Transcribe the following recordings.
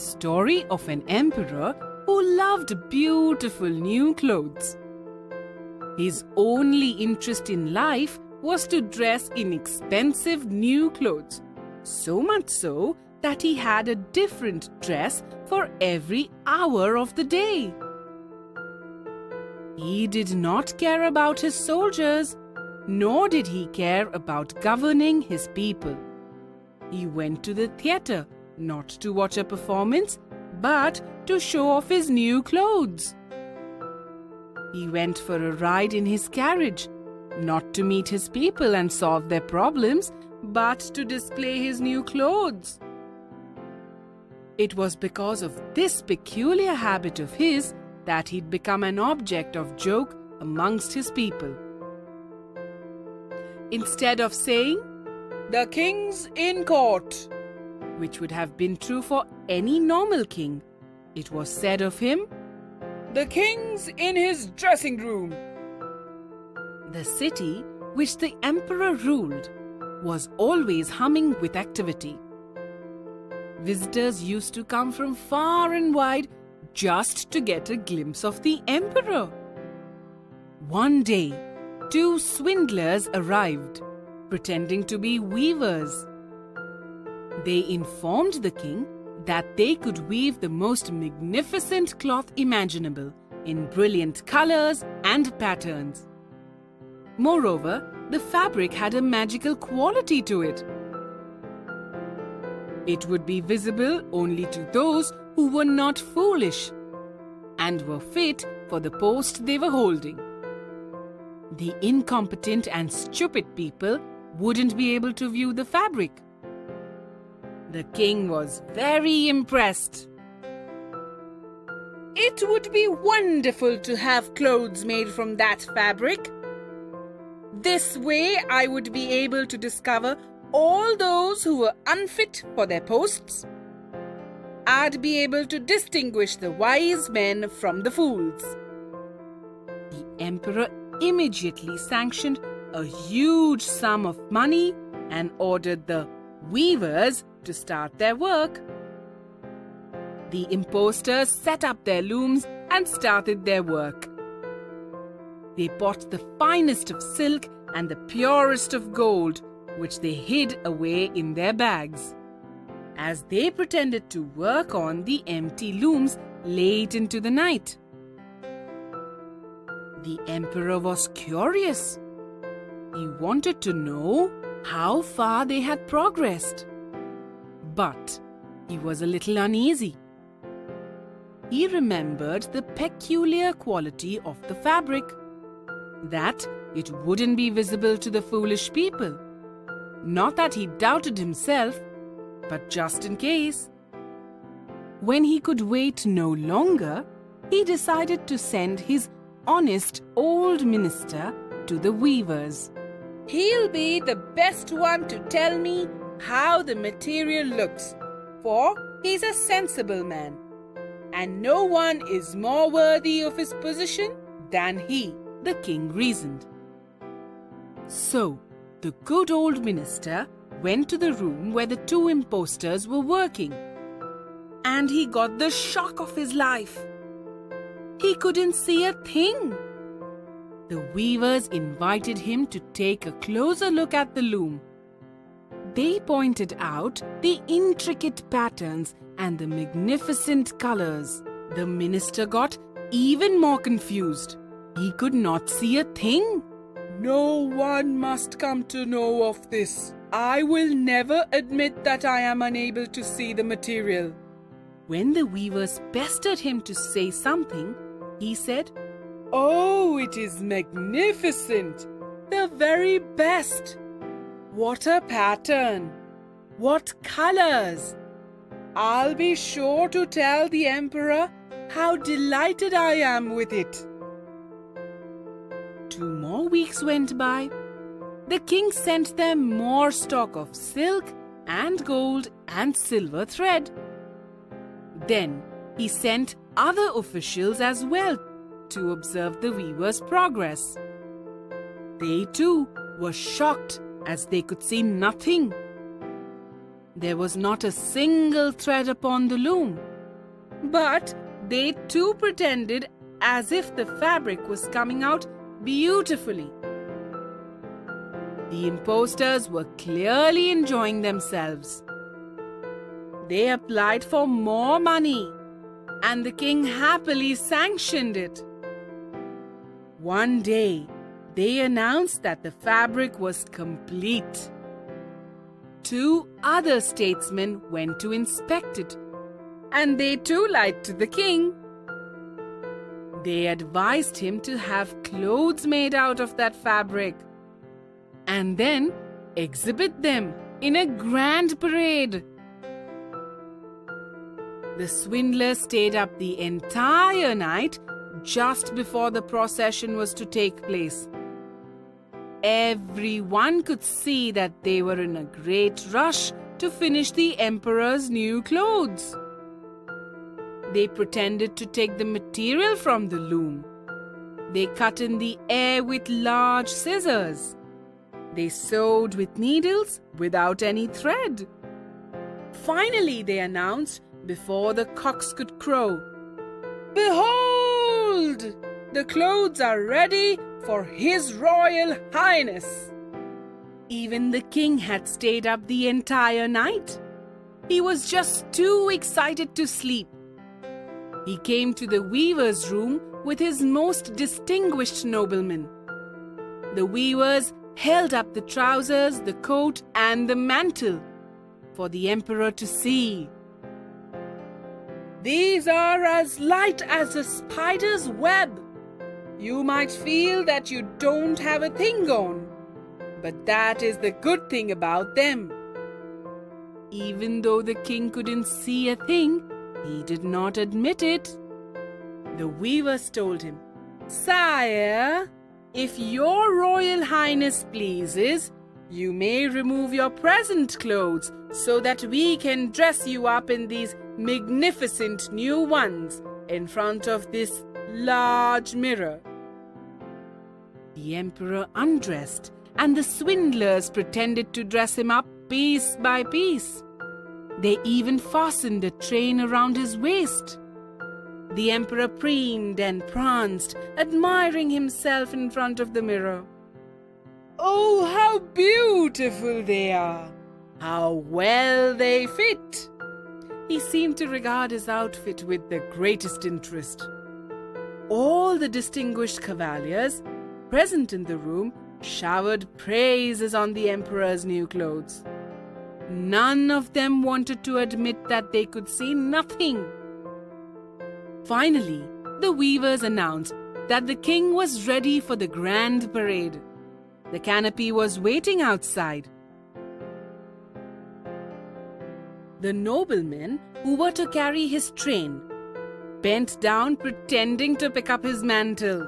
story of an emperor who loved beautiful new clothes. His only interest in life was to dress in expensive new clothes, so much so that he had a different dress for every hour of the day. He did not care about his soldiers, nor did he care about governing his people. He went to the theatre not to watch a performance, but to show off his new clothes. He went for a ride in his carriage, not to meet his people and solve their problems, but to display his new clothes. It was because of this peculiar habit of his that he'd become an object of joke amongst his people. Instead of saying, "The king's in court," which would have been true for any normal king, it was said of him, "The king's in his dressing room." The city which the emperor ruled was always humming with activity. Visitors used to come from far and wide just to get a glimpse of the emperor. One day, two swindlers arrived, pretending to be weavers. They informed the king that they could weave the most magnificent cloth imaginable in brilliant colors and patterns. Moreover, the fabric had a magical quality to it. It would be visible only to those who were not foolish and were fit for the post they were holding. The incompetent and stupid people wouldn't be able to view the fabric. The king was very impressed. "It would be wonderful to have clothes made from that fabric. This way I would be able to discover all those who were unfit for their posts. I'd be able to distinguish the wise men from the fools." The emperor immediately sanctioned a huge sum of money and ordered the weavers to start their work. The impostors set up their looms and started their work. They bought the finest of silk and the purest of gold, which they hid away in their bags, as they pretended to work on the empty looms late into the night. The emperor was curious. He wanted to know how far they had progressed. But he was a little uneasy. He remembered the peculiar quality of the fabric, that it wouldn't be visible to the foolish people. Not that he doubted himself, but just in case. When he could wait no longer, he decided to send his honest old minister to the weavers. "He'll be the best one to tell me how the material looks, for he's a sensible man, and no one is more worthy of his position than he," the king reasoned. So, the good old minister went to the room where the two impostors were working, and he got the shock of his life. He couldn't see a thing. The weavers invited him to take a closer look at the loom. They pointed out the intricate patterns and the magnificent colors. The minister got even more confused. He could not see a thing. "No one must come to know of this. I will never admit that I am unable to see the material." When the weavers pestered him to say something, he said, "Oh, it is magnificent! The very best! What a pattern! What colors! I'll be sure to tell the emperor how delighted I am with it." 2 more weeks went by. The king sent them more stock of silk and gold and silver thread. Then he sent other officials as well to observe the weavers' progress. They too were shocked as they could see nothing. There was not a single thread upon the loom, But they too pretended as if the fabric was coming out beautifully. The imposters were clearly enjoying themselves. They applied for more money, and the king happily sanctioned it. One day, they announced that the fabric was complete. 2 other statesmen went to inspect it, and they too lied to the king. They advised him to have clothes made out of that fabric and then exhibit them in a grand parade. The swindler stayed up the entire night just before the procession was to take place. Everyone could see that they were in a great rush to finish the emperor's new clothes. They pretended to take the material from the loom. They cut in the air with large scissors. They sewed with needles without any thread. Finally, they announced before the cocks could crow, "Behold! The clothes are ready for His Royal Highness." Even the king had stayed up the entire night. He was just too excited to sleep. He came to the weaver's room with his most distinguished noblemen. The weavers held up the trousers, the coat, and the mantle for the emperor to see. "These are as light as a spider's web. You might feel that you don't have a thing on, but that is the good thing about them." Even though the king couldn't see a thing, he did not admit it. The weavers told him, "Sire, if your Royal Highness pleases, you may remove your present clothes so that we can dress you up in these magnificent new ones in front of this large mirror." The emperor undressed, and the swindlers pretended to dress him up piece by piece. They even fastened a train around his waist. The emperor preened and pranced, admiring himself in front of the mirror. "Oh, how beautiful they are! How well they fit!" He seemed to regard his outfit with the greatest interest. All the distinguished cavaliers present in the room showered praises on the emperor's new clothes. None of them wanted to admit that they could see nothing. Finally, the weavers announced that the king was ready for the grand parade. The canopy was waiting outside. The noblemen who were to carry his train bent down pretending to pick up his mantle.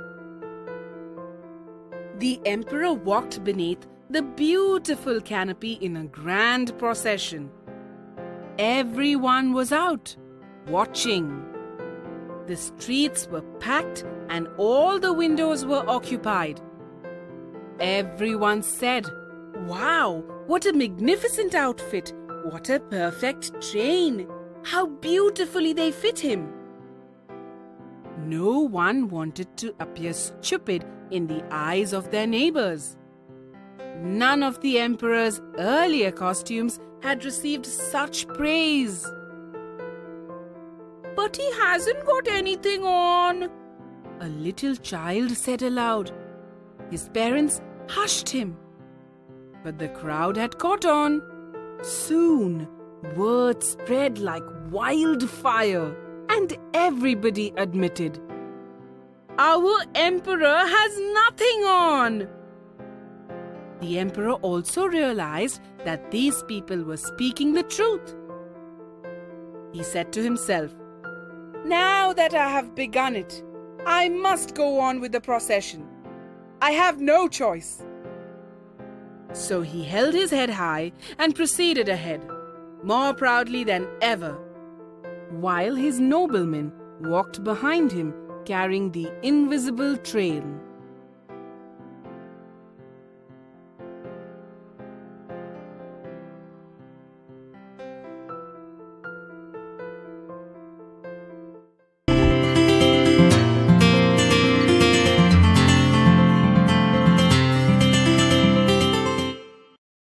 The emperor walked beneath the beautiful canopy in a grand procession. Everyone was out, watching. The streets were packed and all the windows were occupied. Everyone said, "Wow, what a magnificent outfit! What a perfect train! How beautifully they fit him!" No one wanted to appear stupid in the eyes of their neighbors. None of the emperor's earlier costumes had received such praise. "But he hasn't got anything on," a little child said aloud. His parents hushed him. But the crowd had caught on. Soon, word spread like wildfire, and everybody admitted, "Our emperor has nothing on." The emperor also realized that these people were speaking the truth. He said to himself, "Now that I have begun it, I must go on with the procession. I have no choice." So he held his head high and proceeded ahead, more proudly than ever, while his noblemen walked behind him carrying the invisible train.